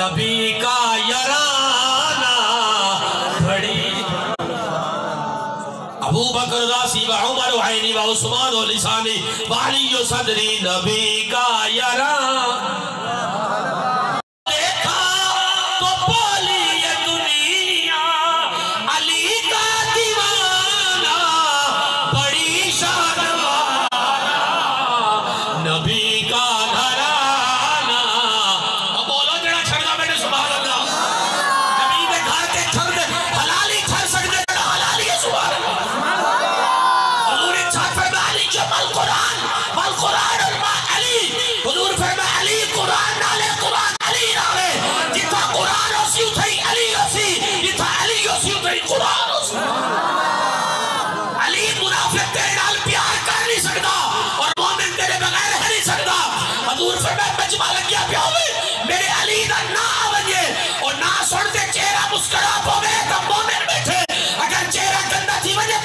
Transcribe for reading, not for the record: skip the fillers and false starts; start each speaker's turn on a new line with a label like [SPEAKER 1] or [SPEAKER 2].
[SPEAKER 1] نبی کا یارانہ بڑی ابو بکر راسی و عمر و عینی و عثمان و لسانی و علی و صدری نبی کا یارانہ دیکھا تو بولی یہ دنیا علی کا دیوانہ بڑی شان والا نبی کا گھرانہ اب بولو جڑا چھڑنا بیٹے سبحان اللہ نبی دے گھر کے چھڑ دے حلالی چھڑ سکتے جڑا حلالی ہے سبحان اللہ حضور ارشاد فرمایا علی جب القرآن والقرآن الماء علی حضور فرمایا علی قرآن نالے قرآن علی نالے جتا قرآن اسی اتھائی علی اسی جتا علی اسی اتھائی قرآن اسی علی منافق تیرے نال پیار کر نہیں سکتا اور مومن تیرے بغیر ہے نہیں سکتا حضور فرمایا مجمع لگیا پہ ہوئے میرے علی دا نا آوئے اور نا سنتے چہرہ مسکرا پوے تب مومن بیٹھے اگر چہرہ گندہ تھی وجہ